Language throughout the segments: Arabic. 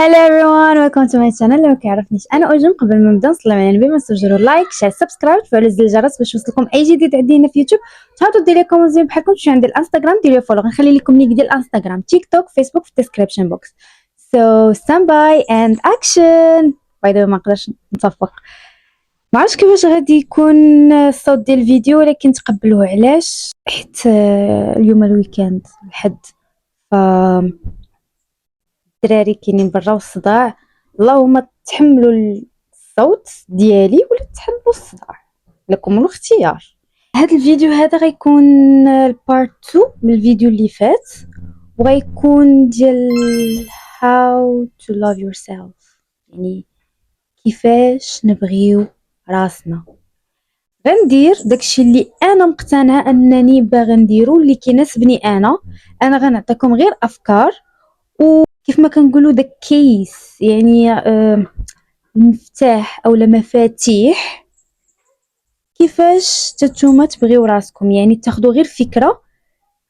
Hello everyone, welcome to my channel. اللي ما كيعرفنيش انا اوجم، قبل ما نبدا نصلي على النبي ما تنساوش لايك شير سبسكرايب وفعلوا زر الجرس باش يوصلكم اي جديد عندي هنا في يوتيوب. تهضروا ديروا كومونتير بحالكم تمشيو عند الانستغرام ديروا فولو، غنخلي لكم لينك ديال الانستغرام تيك توك فيسبوك في الديسكريبشن بوكس. So stand by and action. باي ذا ما نقدرش نتفق، ما عرفتش كيفاش غادي يكون الصوت ديال الفيديو، ولكن تقبلوه. علاش؟ حيت اليوم الويكاند الحد، ف الدراري كاينين برا والصداع. اللهم تحملوا الصوت ديالي ولا تحملوا الصداع، لكم الاختيار. هذا الفيديو هذا غيكون البارت 2 من الفيديو اللي فات، وغيكون ديال how to love yourself، يعني كيفاش نبغيو راسنا. غندير داكشي اللي انا مقتنعه انني باغا نديرو، اللي كيناسبني انا غنعطيكم غير افكار، وكيف ما كنقولوا داك كيس، يعني المفتاح او مفاتيح كيفاش نتوما تبغيو راسكم، يعني تاخذوا غير فكره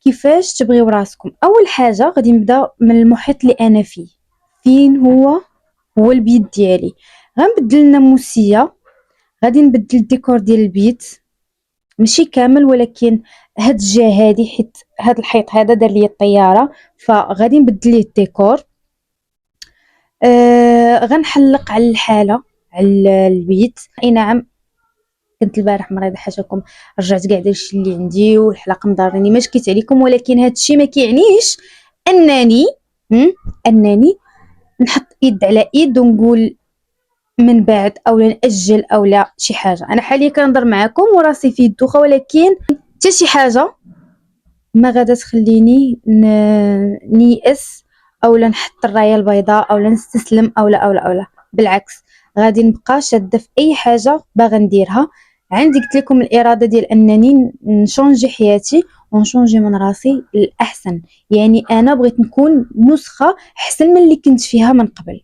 كيفاش تبغيو راسكم. اول حاجه غادي نبدا من المحيط اللي انا فيه، فين هو البيت ديالي. غنبدل الناموسيه، غادي نبدل الديكور ديال البيت، ماشي كامل ولكن هاد الجهه هادي، حيت هاد الحيط هذا دار لي الطياره، فغادي نبدل ليه الديكور. غنحلق على الحاله، على البيت. اي نعم، كنت البارح مريضه حاشاكم، رجعت كاع داكشي اللي عندي والحلقه مضرني، ما شكيت عليكم، ولكن هادشي ما كيعنيش انني نحط يد على يد ونقول من بعد او ناجل او لا شي حاجه. انا حاليا كنهضر معكم وراسي في الدوخه، ولكن حتى شي حاجه ما غادا تخليني نيأس او نحط الرايه البيضاء او نستسلم او لا. بالعكس، غادي نبقى شاده في اي حاجه باغا نديرها. عندي قلت لكم الاراده ديال انني نشونجي حياتي ونشونجي من راسي للاحسن، يعني انا بغيت نكون نسخه احسن من اللي كنت فيها من قبل.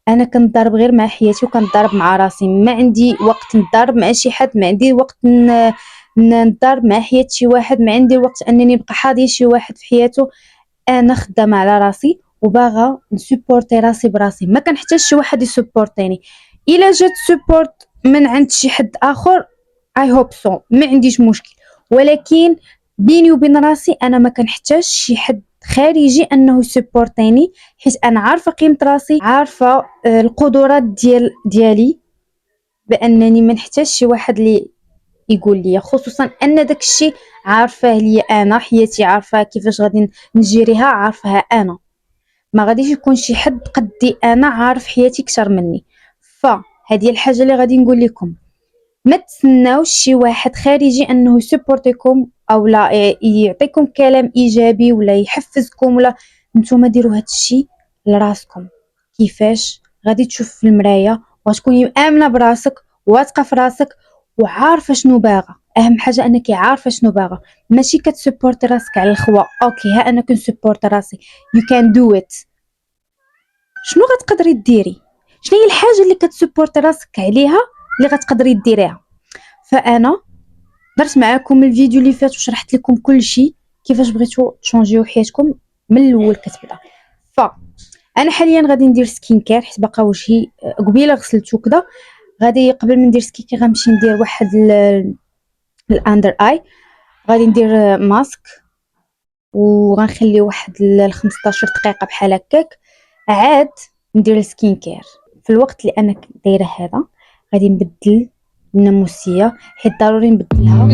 انا كنضرب غير مع حياتي وكنضرب مع راسي، ما عندي وقت نضرب مع شي حد، ما عندي وقت نضرب مع حياة شي واحد، ما عندي وقت انني نبقى حاضيه شي واحد في حياته. انا خدامه على راسي وباغا نسوبورتي راسي براسي، ما كنحتاج شي واحد يسوبورتيني. الا جات سوبورت من عند شي حد اخر اي هوب سو، ما عنديش مشكل، ولكن بيني وبين راسي انا ما كنحتاج شي حد خارجي انه يسوبورتيني، حيت انا عارفه قيمه راسي، عارفه القدرات ديالي، بانني ما نحتاج شي واحد اللي يقول لي، خصوصا ان داك الشيء عارفاه لي انا، حياتي عارفه كيفاش غادي نجيريها، عارفها انا، ما غاديش يكون شي حد قدي انا عارف حياتي اكثر مني. فهذه الحاجه اللي غادي نقول لكم، ما تسناوش شي واحد خارجي انه يسبورتيكم او لا يعطيكم كلام ايجابي ولا يحفزكم، ولا نتوما ديروا هذا الشيء لراسكم. كيفاش غادي تشوف في المرايه وغتكوني امنه براسك واثقه في راسك وعارفه شنو باغا. اهم حاجه انك عارفه شنو باغا، ماشي كتسبورتي راسك على الخوا. اوكي، ها انا كنسبورت راسي، يو كان دو ات. شنو غتقدري ديري؟ شنو هي الحاجه اللي كتسبورتي راسك عليها اللي غتقدري ديريها؟ فانا درت معكم الفيديو اللي فات وشرحت لكم كل شيء، كيفاش بغيتو تشونجيو حياتكم من الاول كتبدا. انا حاليا غادي ندير سكين كير، حيت باقا وجهي قبيله غسلته كذا. غادي قبل ما ندير سكين كير غنمشي ندير واحد الاندر اي، غادي ندير ماسك وغنخلي واحد 15 دقيقه بحال هكاك، عاد ندير السكين كير. في الوقت اللي انا دايره هذا غادي نبدل الناموسيه، حيت ضروري نبدلها.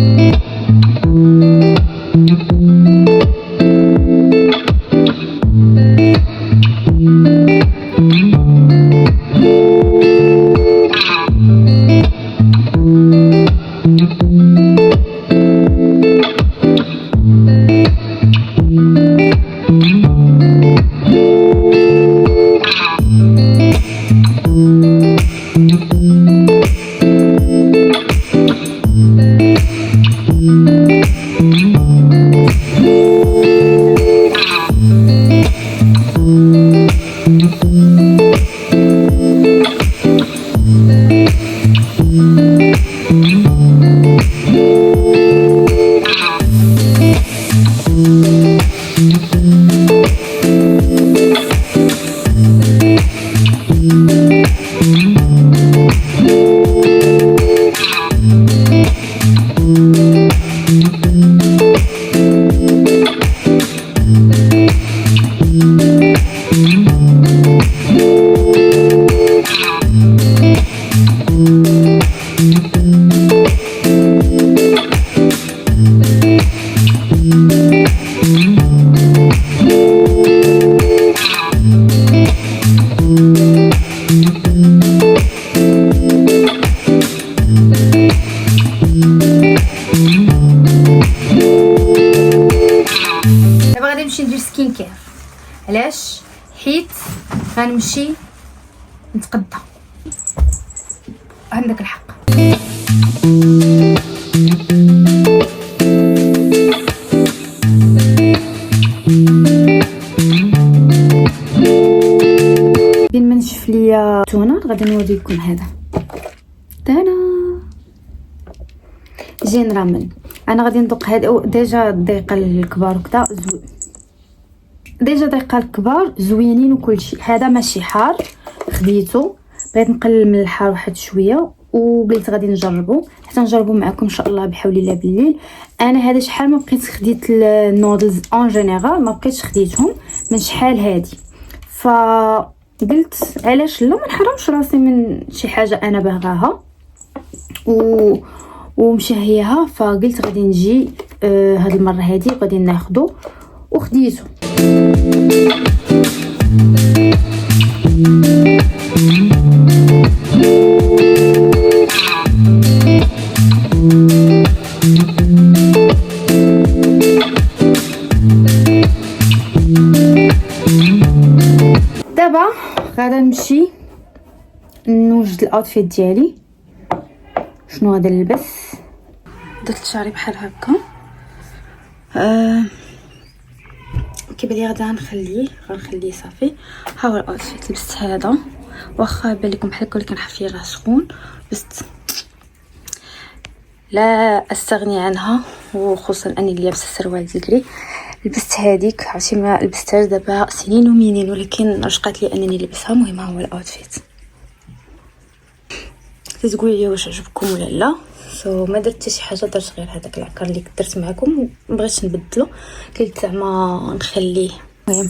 سكين كير. علاش؟ حيت غنمشي نتقدى. عندك الحق. بين ما نشف ليا التونه غادي نوريكم هذا جين رامن. انا غادي ندوق هذا ديجا الدقيقه الكبار وكذا ديجا الدقيقه الكبار زوينين وكلشي. هذا ماشي حار، خديته بغيت نقلل من الحار واحد شويه وقلت غادي نجربه حتى نجربه معكم ان شاء الله بحول الله بالليل. انا هذا شحال ما بقيت خديت النودلز اون جينيرال، ما بقيتش خديتهم من شحال هادي، فقلت علاش لا ما نحرمش راسي من شي حاجه انا باغاها ومشهيها. فقلت غادي نجي هاد المره هادي غادي ناخذه وخديته. دابا غادا نمشي نوجد الاوتفيت ديالي. شنو غادي نلبس؟ درت شعري بحال هكا. كيبان لي غادا غنخليه صافي. ها هو الاوتفيت. لبست هذا واخا يبان لكم بحال هكا كان حفيه راه سخون، لبست لا استغني عنها، وخصوصا اني لابسه السروال ديالي. لبست هذيك عرفتي ما لبستهاش دابا سنين ومنين، ولكن رشقات لي انني نلبسها. مهم هو الاوتفيت. تقولوا لي واش عجبكم ولا لا. ما درت حتى شي حاجه، درت غير هذاك العكر اللي درت معكم ومبغيتش نبدلو، قلت زعما نخليه. المهم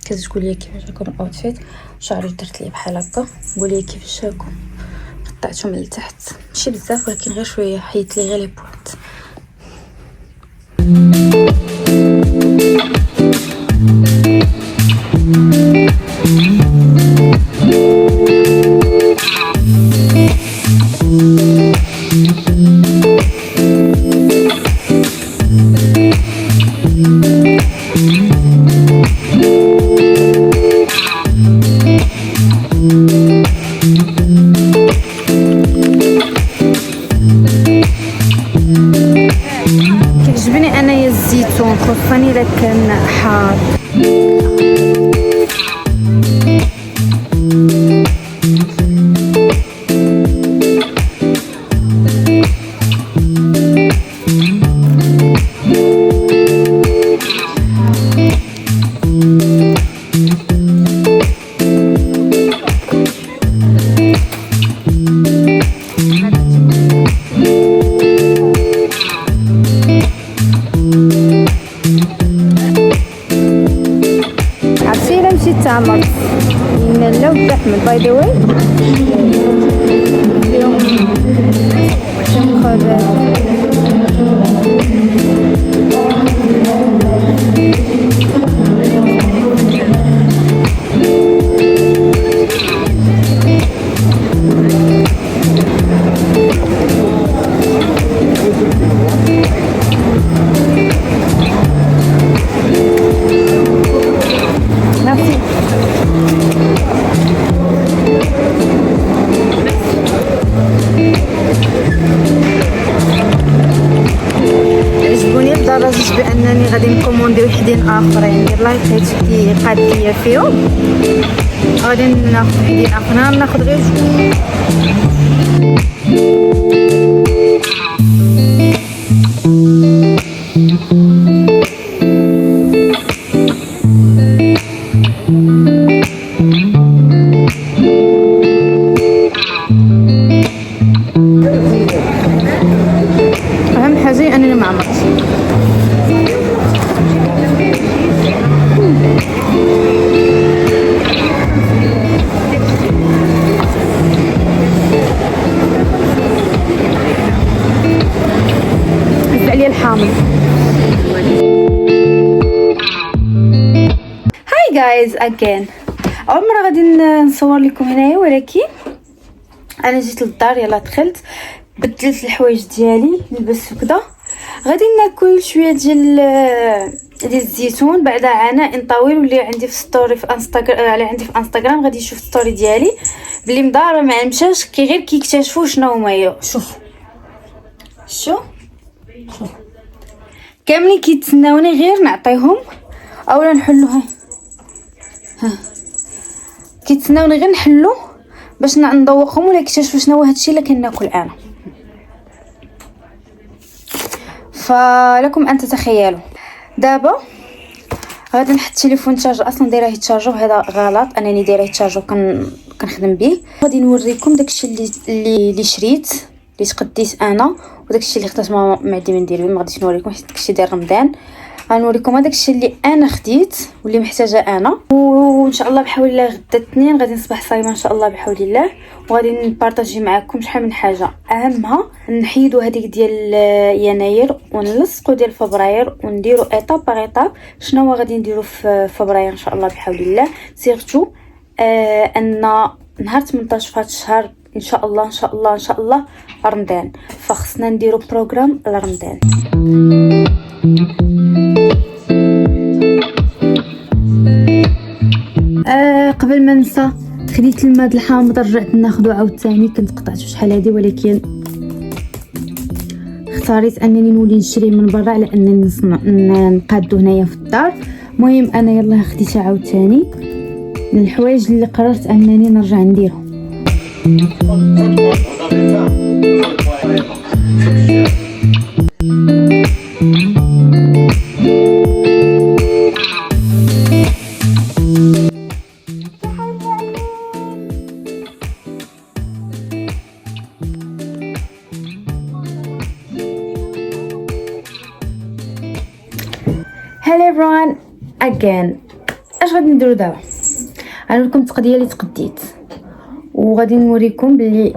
كتقول لي كيفاش راكم الاوتفيت. شعري درت ليه بحال هكا، قول لي كيفاش راكم. قطعته من التحت ماشي بزاف ولكن غير شويه، حيت لي غير لي بوانت. كيعجبني انايا الزيتون خصني الا كان حار. تعمر لا وتحمل باي ذا واي اليوم لدرجة بأنني غادي نكوموندي وحدين آخرين. ندير لايك هادشي قاد ليا فيهم، غادي ناخذ وحدين آخرين، ناخذ غير جوج. أهم حاجة أنني ما عمرتش. عليا الحامل. هاي جايز اجين، اول مره غادي نصور لكم هنايا، ولكن انا جيت للدار يلا دخلت بدلت الحوايج ديالي لبست وكذا. غادي ناكل شويه ديال ديال الزيتون بعد عناء طويل. واللي عندي في ستوري في انستغرام، على عندي في انستغرام، غادي يشوف ستوري ديالي بلي مضاربه مع المشاش كي غير كيكتشفوا شنو هما. شوف كاملين كيتسناوني غير نعطيهم اولا نحلو. ها كيتسناوني غير نحلو باش نذوقهم ولا يكتشفوا شنو هو هادشي اللي كناكل انا. فلكم ان تتخيلوا. دابا غادي نحط التليفون تشارجر، اصلا دايره يتشارجو، هذا غلط انني دايره يتشارجو كنخدم به. غادي نوريكم داكشي اللي شريت، اللي تقديت انا، وداكشي اللي خدات ماما معدي ما ندير به. ما غاديش نوريكم حيت داكشي ديال رمضان. غنوريكم داكشي اللي انا خديت واللي محتاجه انا. وان شاء الله بحول الله غدا الاثنين غادي نصبح صايمه ان شاء الله بحول الله. وغادي نبارطاجي معكم شحال من حاجه، اهمها نحيدوا هذيك ديال يناير ونلصقوا ديال فبراير، ونديروا ايطاب باغ ايطاب شنو غادي نديروا في فبراير ان شاء الله بحول الله. سيرتو ان نهار 18 في هذا الشهر ان شاء الله ان شاء الله ان شاء الله رمضان، فخصنا نديروا بروغرام لرمضان. قبل ما ننسى، خديت الماء الحامض رجعت ناخذو عاوتاني. كنت قطعته شحال هادي ولكن اختاريت انني نولي نشري من برا على انني نقادو هنايا في الدار. المهم انا يلا خديتها عاوتاني من الحوايج اللي قررت انني نرجع نديرهم. Hello everyone again. اش غادي نديرو دابا؟ غنوريكم التقديه اللي تقديت، وغادي نوريكم بلي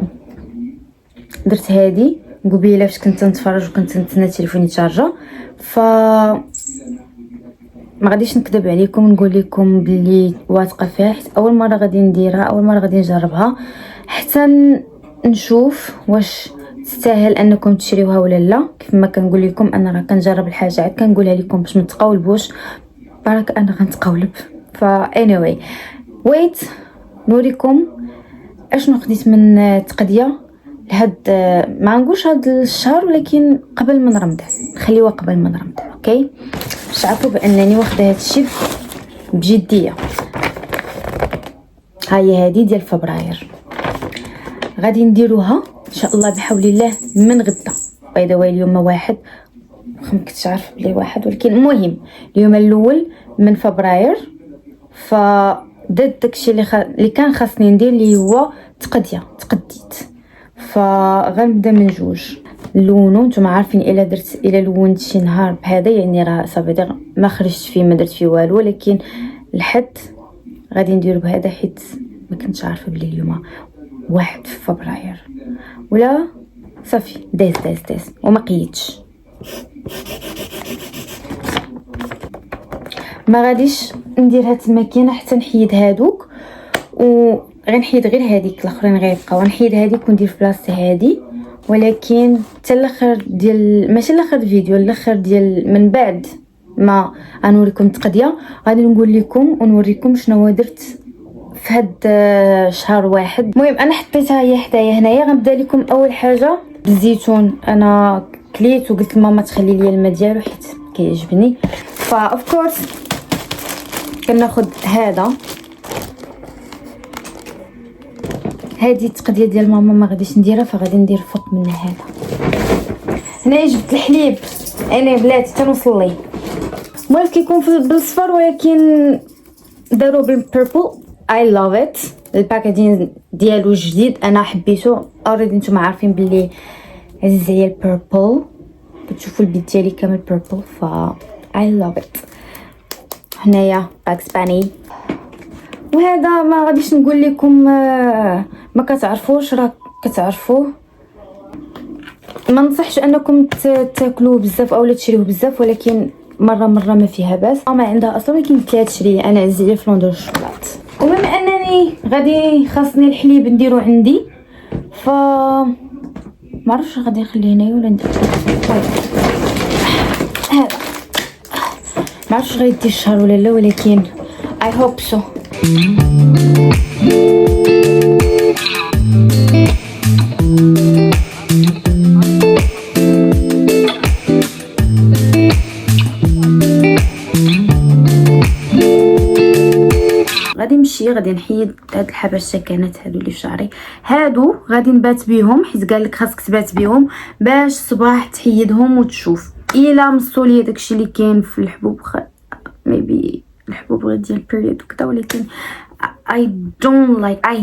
درت هادي قبيله فاش كنت نتفرج وكنت نتسنى تليفوني يتشارجا. ف ما غاديش نكذب عليكم ونقول لكم بلي واثقه فيها، حيت اول مره غادي نديرها، اول مره غادي نجربها حتى نشوف واش تستاهل انكم تشريوها ولا لا. كيف ما كنقول لكم انا راه كنجرب الحاجه عاد كنقولها لكم باش ما تقاولبوش، برك انا غنتقاولب. anyway ويت نوريكم اشنو خديت من تقديه لهاد، ما نقولش هاد الشهر ولكن قبل من رمضان، نخليوها قبل من رمضان. اوكي باش تعرفوا بانني واخده هاد الشيء بجديه. هاي هادي ديال فبراير غادي نديروها ان شاء الله بحول الله من غدا. باي ذا واي اليوم واحد، ما كنتش عارفه بلي واحد، ولكن المهم اليوم الاول من فبراير. فدرت داكشي اللي كان خاصني ندير اللي هو تقديت. فغنبدا من جوج لونو. نتوما عارفين الا لونت شي نهار بهذا يعني راه صافي ما خرجت فيه ما درت فيه والو، ولكن الحد غادي ندير بهذا حيت ما كنتش عارفه بلي اليوم 1 فبراير ولا صافي داز وما قيدتش. ما غاديش ندير هاد الماكينه حتى نحيد هادوك، وغنحيد غير هذيك، الاخرين غيبقاو. نحيد هذيك وندير في بلاصه هادي، ولكن حتى الاخر ديال ماشي الاخر الفيديو، الاخر ديال من بعد ما غنوريكم التقديه غادي نقول لكم ونوريكم شنو درت في هاد شهر واحد. المهم انا حطيتها هي حدايا هنايا. غنبدا لكم اول حاجه بالزيتون. انا كليت وقلت لماما تخلي لي الماء ديالو حيت كيعجبني. فا اوف كورس كناخذ هذا، هذه التقديه ديال ماما ما غاديش نديرها، فغادي ندير فوق منها هذا. هنايا جبت الحليب انا بلاتي تنوصل لي المهم كيكون بالصفر ولكن داروا بالبيربل. اي لاف ات. الباكاجين ديالو جديد انا حبيته اوريدي. نتوما عارفين بلي عزيز عليا البيربل، كتشوفوا البيت ديالي كامل بيربل. ف اي لاف ات. هنايا باكس باني، وهذا ما غاديش نقول لكم ما كتعرفوش، راه كتعرفوه. ما نصحش انكم تاكلوه بزاف اولا تشريوه بزاف، ولكن مره ما فيها باس. ما عندها اصلا ولكن كلها تشري. انا عزيز عليا فلوندر الشوكولات. وبما انني غادي خاصني الحليب نديرو عندي، ف ما عرفتش غادي نخليه هنايا ولا ندير هذا. ما عرفتش غيدي الشهر ولا لا، ولكن I hope so. غادي نمشي، غادي نحيد هاد الحبه السكنات هادو اللي في شعري، هادو غادي نبات بيهم حيت قال لك خاصك تبات بيهم باش الصباح تحيدهم وتشوف الا مصوا لي داكشي اللي كاين في الحبوب. ميبي الحبوب غير ديال البريود وكذا، ولكن I don't like I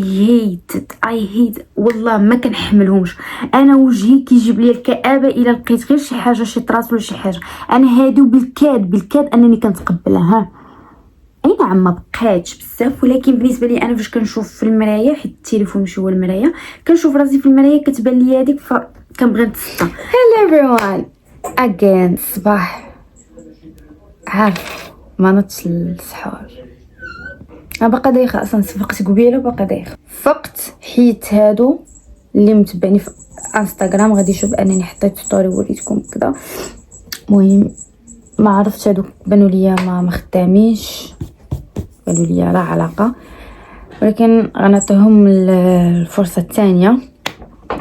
hate والله ما كنحملهمش. انا وجهي كيجيب لي الكآبه الا لقيت غير شي حاجه شي طراس ولا شي حاجه. انا هادو بالكاد انني كنتقبلها. اي نعم ما بقاتش بزاف، ولكن بالنسبه لي انا فاش كنشوف في المرايه، حيت التليفون ماشي هو المرايه، كنشوف راسي في المرايه كتبان لي هذيك فكنبغي نتسطى. Hello everyone again. الصباح عارف ما نضش للسحور، انا باقا دايخه اصلا، فقت قبيله باقا دايخه. فقت حيت هادو اللي متبعني في انستغرام غادي يشوف انني حطيت ستوري وريتكم كذا. المهم ما عرفتش هادو بانوا ليا ما خدامينش، بانوا ليا لا علاقه، ولكن غنعطيهم الفرصه الثانيه.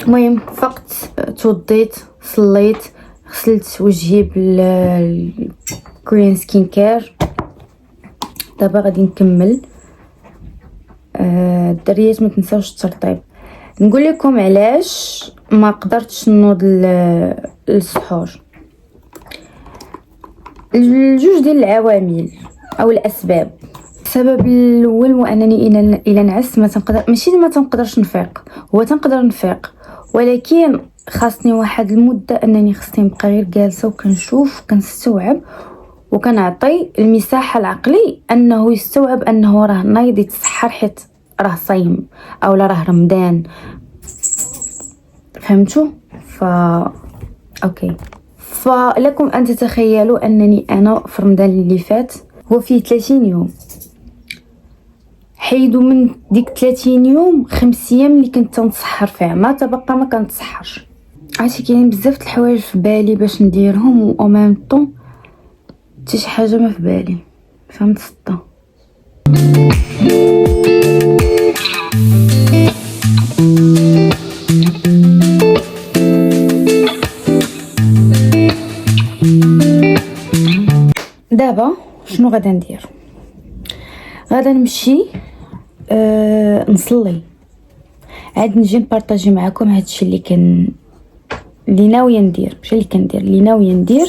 المهم فقت توضيت صليت غسلت وجهي بالكوريان سكين كير. دابا غادي نكمل. الدريات ما تنساوش الترطيب. نقول لكم علاش ما قدرتش نوض للسحور. الجوج ديال العوامل او الاسباب. السبب الاول هو انني الى نعس ما تنقدرش نفيق، هو تنقدر نفيق ولكن خاصني واحد المده انني خصني نبقى غير جالسه وكنشوف كنستوعب وكنعطي المساحه العقلي انه يستوعب انه راه نايض يتسحر حيت راه صايم او لا راه رمضان. فهمتوا؟ اوكي. فلكم ان تتخيلوا انني انا في رمضان اللي فات هو فيه 30 يوم، حيدوا من ديك 30 يوم 5 ايام اللي كنت تنسحر فيها، ما تبقى ما كنتسحرش. عرفتي كاين بزاف د الحوايج في بالي باش نديرهم و او ميم طون حتى شي حاجه ما في بالي، فهمت سطا. دابا شنو غادا ندير؟ غادا نمشي نصلي، عاد نجي نبارطاجي معكم هادشي اللي ناويه ندير، ماشي اللي كندير، اللي ناويه ندير.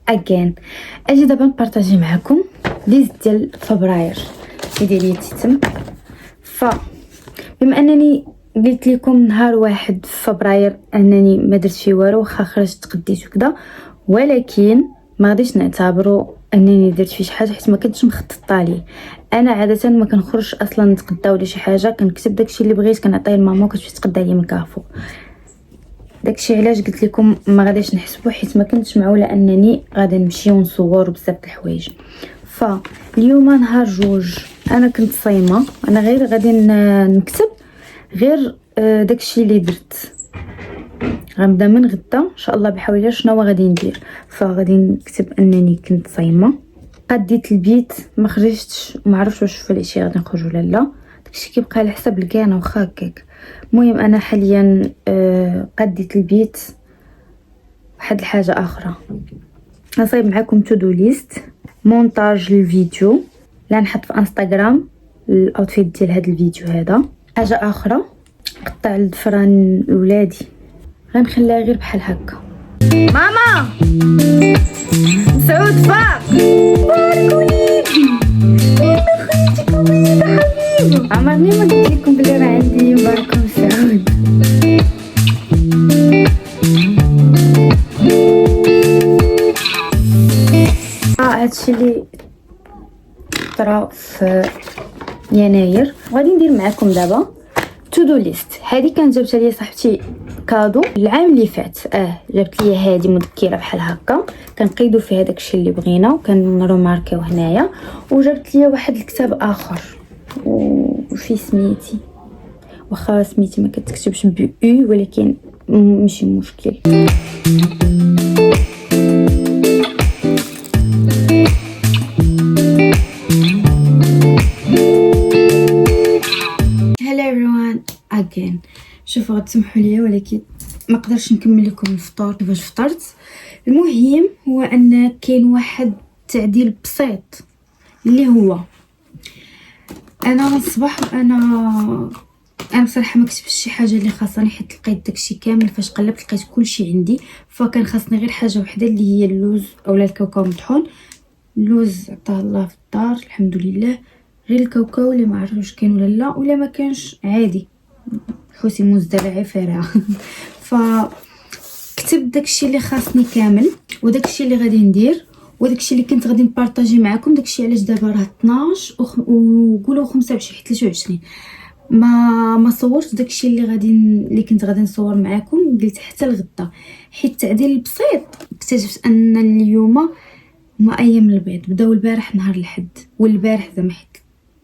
اجين اجي دابا نبارطاجي معكم ليست ديال فبراير اللي ديالي تتم. بما انني قلت لكم نهار 1 في فبراير انني ما درت فيه والو، واخا خرجت تغديت وكذا، ولكن ما غاديش نعتبروا انني درت فيه شي حاجه حيت ما كنتش مخططه ليه. انا عاده ما كنخرجش اصلا نتغدى ولا شي حاجه، كنكتب داكشي اللي بغيت كنعطيه لماما وكتمشي تقدى لي من كافو. داكشي علاش قلت لكم ما غاديش نحسبوا حيت ما كنتش معوله انني غادي نمشي ونصور بزاف د الحوايج. فاليوم نهار 2 انا كنت صايمه، انا غير غادي نكتب غير داكشي اللي درت. غنبدا من غدا ان شاء الله بحول الله شنو غادي ندير. فغادي نكتب انني كنت صايمه، قديت البيت، ما خرجتش، ما عرفتش واش في العشيه غادي نخرج ولا لا، داكشي كيبقى على حسب الكانه واخا هكاك. المهم انا حاليا قديت البيت. واحد الحاجه اخرى نصايب معكم تو دو ليست مونتاج الفيديو لا نحط في انستغرام الاوتفيت ديال هذا الفيديو هذا. حاجه اخرى قطع الضفران لولادي غنخليها غير بحال هكا. ماما سعود فاق بارك وليدي والله خويتك وليدي حبيبي. عمرني ما قلت لكم بلي راه عندي مبارك سعود. هادشي اللي طرا في يناير. وغادي ندير معكم دابا تو دو ليست. هذه كانت جابتها لي صاحبتي كادو العام اللي فات. جابت لي هذه مذكره بحال هكا كنقيدوا فيها داكشي اللي بغينا وكنروماركيو هنايا. وجابت لي واحد الكتاب اخر وفي سميتي، واخا سميتي ما كتكتبش ب او ولكن ماشي مشكل. again. شوفوا غتسمحوا لي ولكن ما قدرتش نكمل لكم الفطور كيفاش فطرت. المهم هو ان كاين واحد التعديل بسيط اللي هو انا من الصباح انا بصراحه ما كتبتش شي حاجه اللي خاصني حيت لقيت داكشي كامل. فاش قلبت لقيت كلشي عندي، فكان خاصني غير حاجه وحده اللي هي اللوز اولا الكاوكاو مطحون. اللوز عطاه الله في الدار الحمد لله، غير الكاوكاو اللي ما عرفتش كاين ولا ما كانش عادي حوسي مزدرعي فارعه. فكتب داكشي اللي خاصني كامل وداكشي اللي غادي ندير وداكشي اللي كنت غادي نبارطاجي معكم. داكشي علاش دابا راه 12 وقولوا 25 حتى 23 ما صورتش داكشي اللي كنت غادي نصور معكم. قلت حتى الغدا حيت التعديل البسيط اكتشفت ان اليوم هما ايام البيض بداو البارح نهار الحد، والبارح زعما حيت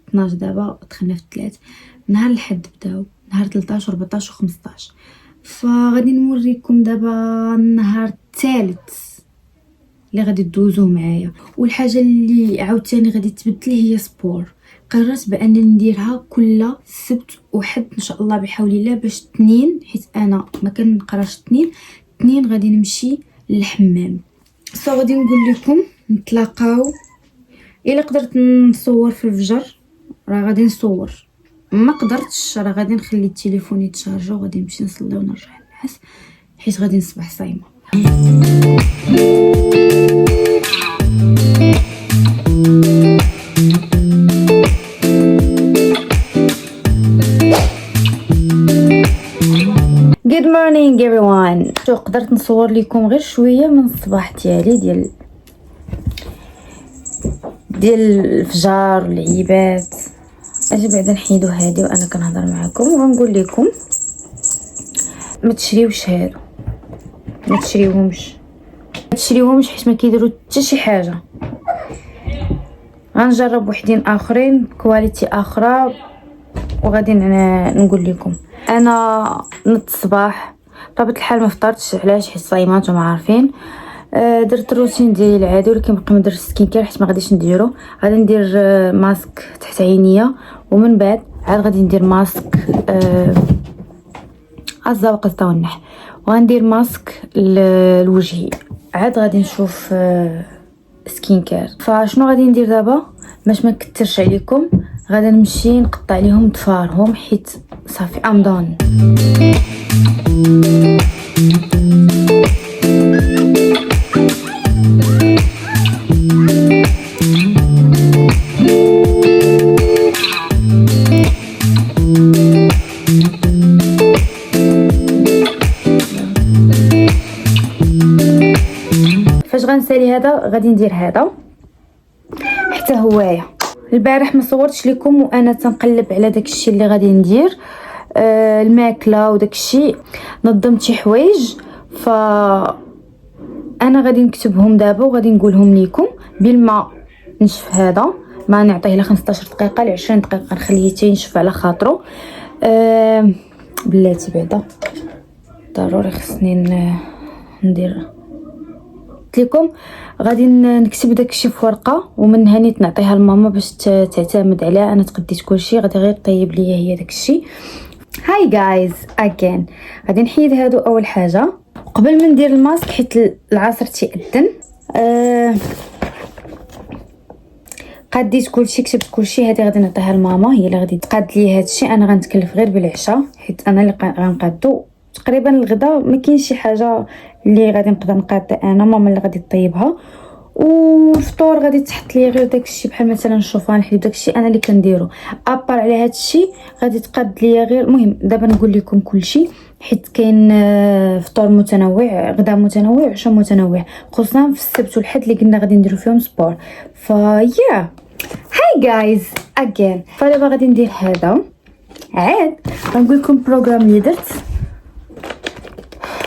12 دابا دخلنا في 3 نهار الحد بداو نهار 13 14 و15. فغادي نوريكم دابا النهار الثالث اللي غادي تدوزوه معايا. والحاجه اللي عاوتاني غادي تبدل هي سبور. قررت بانني نديرها كل سبت وحد ان شاء الله بحول الله باش اثنين حيت انا ما كنقراش اثنين غادي نمشي للحمام. غادي نقول لكم نتلاقاو. الا قدرت نصور في الفجر راه غادي نصور، ما قدرتش راه غادي نخلي التليفون يتشارجا وغادي نمشي نصلي ونرجع نعس حيت غادي نصبح صايمه. Good morning everyone. قدرت نصور لكم غير شويه من الصباح ديالي ديال الفجار والعيبات. اجي بعدا نحيدو هادي وانا كنهضر معكم وغنقول لكم ما تشريوش هادو، ما تشريوهمش حيت ما كيديروا حتى شي حاجه. غنجرب وحدين اخرين كواليتي اخرى وغادي نقول لكم. انا نضت الصباح بطبيعه الحال ما فطرتش علاش حيت صايمه نتوما عارفين. درت الروتين ديالي العادي ولكن باقي ما درتش سكين كير حيت ما غاديش نديرو. غادي ندير ماسك تحت عينيا ومن بعد عاد غادي ندير ماسك الزوق والنح وغندير ماسك لوجهي. عاد غادي نشوف سكين كير. فشنو غادي ندير دابا باش ما نكثرش عليكم؟ غادي نمشي نقطع ليهم ضفارهم حيت صافي ام دون. فاش غنسالي هذا غادي ندير هذا حتى هوايا. البارح ما صورتش لكم وانا تنقلب على داكشي اللي غادي ندير الماكله وداكشي. نظمت شي حوايج ف انا غادي نكتبهم دابا وغادي نقولهم لكم بالما نشف. هذا ما نعطيه ل 15 دقيقه ل 20 دقيقه نخليه تينشف على خاطرو. بلاتي بعدا ضروري خصني ندير لكم. غادي نكتب داكشي في ورقه ومن هني نعطيها لماما باش تعتمد عليها. انا تقديت كلشي غادي غير طيب ليا هي داكشي. هاي جايز اجين غادي نحيد هادو اول حاجه قبل ما ندير الماسك حيت العصر تيأذن. قديت كلشي كتبت كلشي. هذه غادي نعطيها لماما هي اللي غادي تقاد لي هادشي. انا غنتكلف غير بالعشاء حيت انا اللي غنقادو تقريبا. الغدا ما كاينش شي حاجه اللي غادي نقدر نقادها، انا ماما اللي غادي طيبها. والفطور غادي تحط لي غير داكشي بحال مثلا الشوفان الحليب داكشي انا اللي كنديرو. ابار على هادشي غادي تقاد لي غير. المهم دابا نقول لكم كلشي. حيت كاين فطور متنوع، غدا متنوع، عشاء متنوع، خصوصا في السبت والحد اللي كنا غادي نديرو فيهم سبور. فيا هاي جايز اجين، فدابا غادي ندير هذا عاد غنقول لكم البروغرام اللي درت،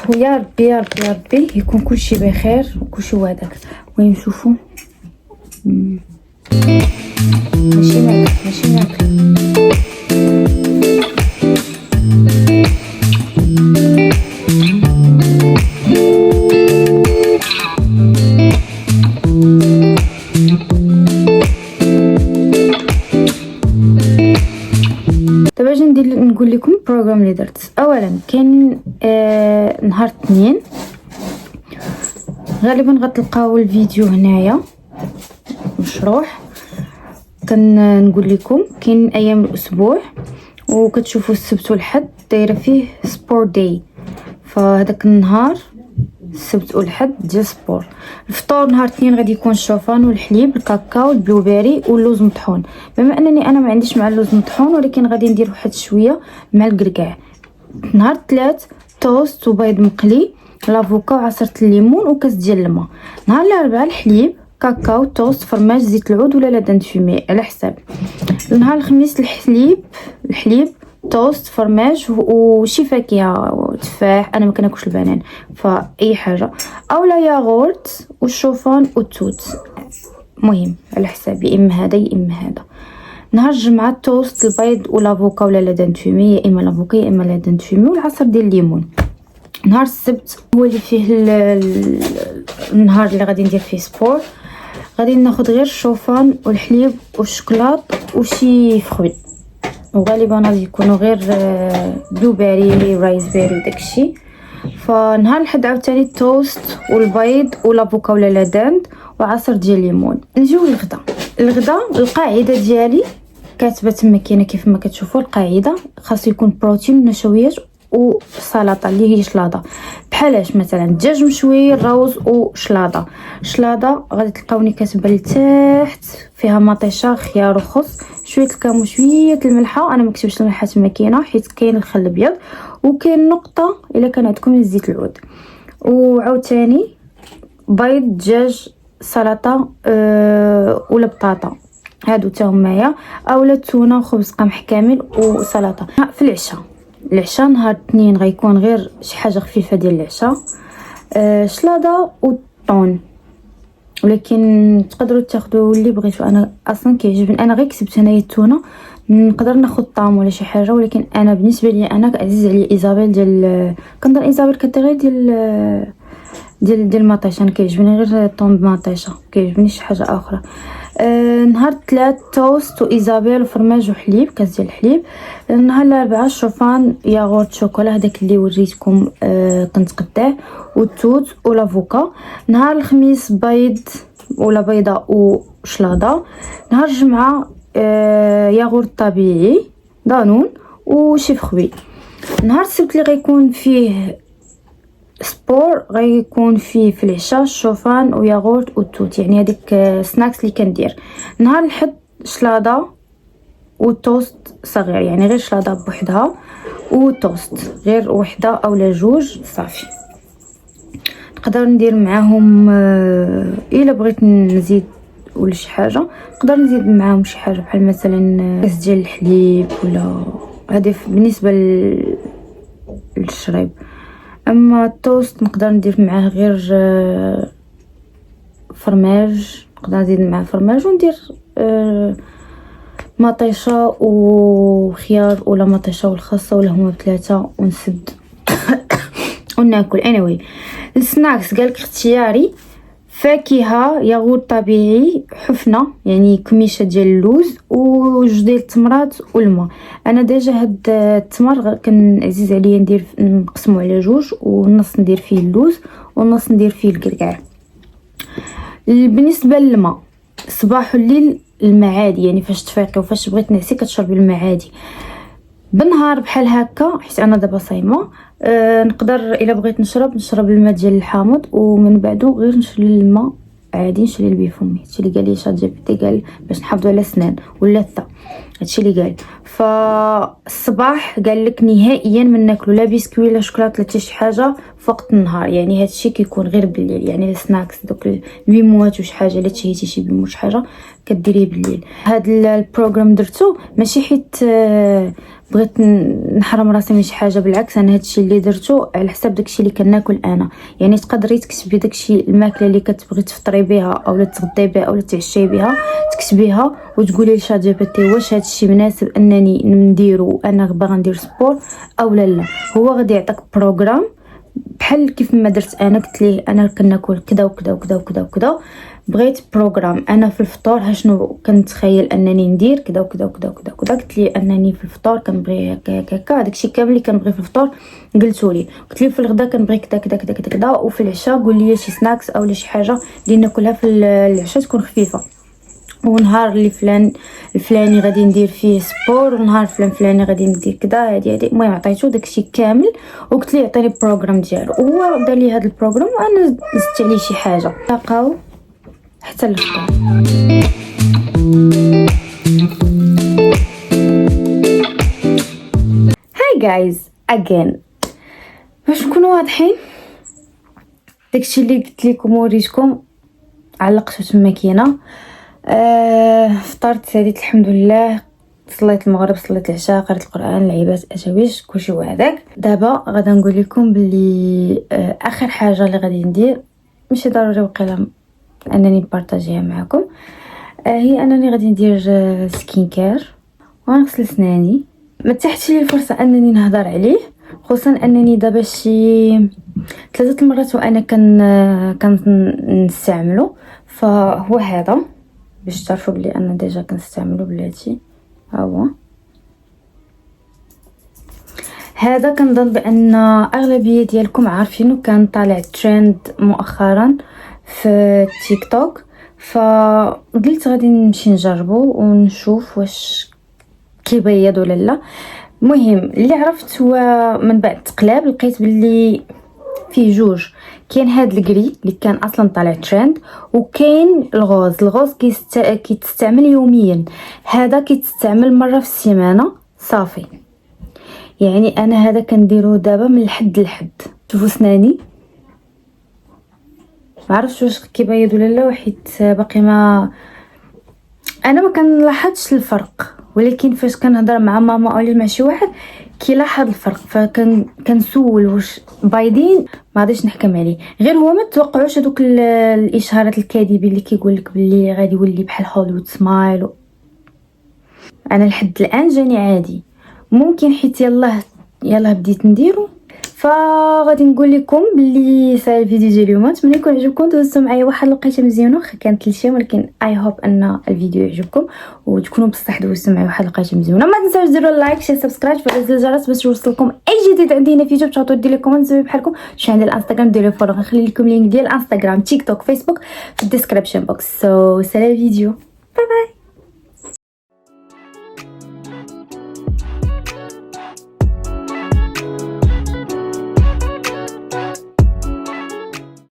ويا ربي يا ربي يا ربي يكون كلشي بخير وكلشي هذاك. المهم شوفوا ماشي معك دابا اجي نقول لكم البروغرام اللي درت. اولا كاين نهار اثنين، غالبا غتلقاو الفيديو هنايا مشروح. كنقول لكم كاين ايام الاسبوع وكتشوفوا السبت والحد دايره فيه سبور داي، فهذاك النهار السبت والحد ديال سبور. الفطور نهار اثنين غادي يكون الشوفان والحليب، الكاكاو، البلوبيري واللوز مطحون. بما انني انا ما عنديش مع اللوز مطحون، ولكن غادي ندير واحد شويه مع الكركاع. نهار الثلاث توست وبيض مقلي، لافوكا وعصره الليمون وكاس ديال الماء. نهار الاربعاء الحليب، كاكاو، توست، فرماج، زيت العود ولا لبن فيمي على حساب. نهار الخميس الحليب توست، فرماج وشي فاكهه، تفاح، انا ما كناكلش البنان فاي حاجه، اولا ياغورت والشوفان والتوت، مهم على حساب يا اما هذا يا اما هذا. نهار الجمعه التوست، البيض والافوكا ولا لبن فيمي، يا اما لافوكا يا اما لبن فيمي والعصير ديال الليمون. نهار السبت هو اللي فيه النهار اللي غادي ندير فيه سبور، غادي ناخذ غير الشوفان والحليب والشوكولات وشي فخوي، وغالبا غادي يكونوا غير بلوبيري رايزبيري وداكشي. فنهار الحد عاوتاني التوست والبيض والافوكا ولا لادند وعصير ديال الليمون. نجيو الغدا القاعده ديالي كاتبه تما كاينه كيف ما كتشوفوا. القاعده خاصو يكون بروتين، نشويات وسلطه اللي هي شلاضه، بحالاش مثلا دجاج مشوي، الروز وشلاضه. شلاضه غادي تلقاوني كاتبه لتحت فيها مطيشه، خيار وخس، شويه الكمون، شويه الملحه. انا ما كتبتش الملحه تما كاينه حيت كاين الخل الابيض، وكاين نقطه الا كان عندكم زيت العود. وعاوتاني بيض، دجاج، سلطه ولا بطاطا، هادو تا هما معايا، اولا تونه وخبز قمح كامل وسلطه. في العشاء نهار الاثنين غيكون غير شي حاجه خفيفه ديال العشاء، شلاضه وطون، ولكن تقدروا تاخذوا اللي بغيتوا. انا اصلا كيعجبني، انا غير كتبت هنايا التونه، نقدر ناخذ طعم ولا شي حاجه، ولكن انا بالنسبه لي انا عزيز علي ايزابيل ديال كنظن ايزابيل كدير غير ديال المطيشه. انا كيعجبني غير الطون بمطيشه، كيعجبني شي حاجه اخرى. نهار الثلاث توست وايزابيل وفرماج وحليب، كاس ديال الحليب. نهار الاربعاء الشوفان، ياغورت، شوكولا، هذاك اللي وريتكم كنت قداه، والتوت والافوكا. نهار الخميس بيض ولا بيضه وشلاضه. نهار الجمعه ياغورت طبيعي، دانون وشي فخوي. نهار السبت اللي غيكون فيه سبور غيكون فيه في العشاء الشوفان وياغورت والتوت، يعني هذيك سناكس اللي كندير. نهار الحد شلاضه والتوست صغير، يعني غير شلاضه بوحدها وتوست غير وحده اولا جوج صافي. نقدر ندير معاهم الا بغيت نزيد ولا شي حاجه، نقدر نزيد معاهم شي حاجه بحال مثلا كاس ديال الحليب ولا هذه بالنسبه للشريب. اما التوست نقدر ندير معاه غير فرماج، نقدر نزيد معاه فرماج وندير مطيشه وخيار ولا مطيشه والخاصه ولا هما بثلاثه ونسد وناكل. anyway السناكس قالك اختياري فاكهه، ياغورت طبيعي، حفنه يعني كميشه ديال اللوز وجوج ديال التمرات والماء. انا ديجا هاد التمر كان عزيز عليا ندير نقسمو على جوج، والنص ندير فيه اللوز والنص ندير فيه الكركاع. بالنسبه للماء الصباح والليل الماء عادي، يعني فاش تفيقي وفاش بغيت نعسي كتشربي الماء عادي. بالنهار بحال هكا حيت انا دابا صايمه نقدر الا بغيت نشرب الماء ديال الحامض، ومن بعدو غير نشري الماء عادي، نشري البيفومي. هادشي اللي قال لي شات جي بي تي، قال باش نحافظوا على السنان واللثه. هادشي اللي قال. فالصباح قال لك نهائيا ما ناكلوا لا بسكوي لا شوكولاط لا حتى شي حاجه في وقت النهار، يعني هادشي كيكون غير بالليل، يعني السناكس دوك البيموات وش حاجه، الا تشهيتي شي بيمو شي حاجه كديريه بالليل. هاد البروغرام درتو ماشي حيت بغيت نحرم راسي من شي حاجه، بالعكس انا هادشي اللي درتو على حساب داكشي اللي كناكل انا. يعني تقدري تكتبي داكشي الماكله اللي كتبغي تفطري بها او تغداي بها او تعشاي بها، تكتبيها وتقولي لشات جي بي تي واش هادشي مناسب انني نديرو، انا باغا ندير سبور او لا. هو غادي يعطيك بروغرام بحال كيف ما درت انا. قلت ليه انا كناكل كذا وكذا وكذا وكذا وكذا، بغيت بروغرام انا في الفطور شنو كنتخيل انني ندير كذا وكذا وكذا وكذا وكذا. قلت ليه انني في الفطور كنبغي هكا داكشي كامل اللي كنبغي في الفطور قلتوا لي. قلت ليه في الغداء كنبغي كذا كذا كذا كذا كذا، وفي العشاء قول لي شي سناكس او شي حاجه اللي ناكلها في العشاء تكون خفيفه. ونهار اللي الفلاني غادي ندير فيه سبور، ونهار الفلاني غادي ندير كذا. هادي المهم عطيتو داكشي كامل وقلت ليه يعطيني البروغرام ديالو، وهو دار لي هذا البروغرام وانا زدت عليه شي حاجه. لقاو حتى الفطور. هاي جايز اجين، باش نكونوا واضحين داكشي اللي قلت لكم وريتكم علقته تما كاينه. فطرت ساليت الحمد لله، صليت المغرب صليت العشاء قريت القران لعبات اتاويج كلشي وهذاك. دابا غادا نقول لكم باللي اخر حاجه اللي غادي ندير ماشي ضروري وقيلا انني نبارطاجيها معكم، هي انني غادي ندير سكين كير ونغسل سناني. ما تحتش لي الفرصه انني نهضر عليه، خصوصا انني دابا شي 3 المرات وانا كنستعملو. فهو هذا باش تعرفوا بلي انا ديجا كنستعملو بلاتي. ها هو هذا. كنظن بان اغلبيه ديالكم عارفينه، كان طالع ترند مؤخرا في تيك توك، فقلت غادي نمشي نجربو ونشوف واش كيبيض ولا لا. المهم اللي عرفت هو من بعد تقلاب لقيت باللي فيه جوج. كاين هاد الكري اللي كان اصلا طالع ترند، وكاين الغوز كيتستعمل يوميا. هذا كيتستعمل مره في السيمانه صافي. يعني انا هذا كنديرو دابا من الحد لحد. شوفوا سناني ما عرفتش واش كيبيض ولا لا، حيت باقي انا ما كنلاحظش الفرق، ولكن فاش كنهضر مع ماما او مع شي واحد كيلاحظ الفرق، فكنسول واش بايضين. ما غاديش نحكم عليه، غير هو ما تتوقعوش هذوك الاشهارات الكاذبين اللي كيقول لك باللي غادي يولي بحال هوليوود سمايل. انا لحد الان جاني عادي، ممكن حيت يلاه بديت نديرو. فغادي نقول لكم باللي سال الفيديو ديال اليوم. نتمنى يكون عجبكم، دوزتوا معايا واحد الوقيته مزيانه، واخا كانت لشي، ولكن اي هوب ان الفيديو يعجبكم وتكونوا بصح دوزتوا معايا واحد الوقيته مزيانه. ما تنساوش ديروا لايك شير سبسكرايب وفعلوا زر الجرس باش يوصلكم اي جديد عندي هنا في يوتيوب. تعطوا ديروا لي كومنت زوين بحالكم. شي عندي الانستغرام ديروا فولو، غنخلي لكم لينك ديال الانستغرام تيك توك فيسبوك في الديسكريبشن بوكس. سلام الفيديو، باي باي.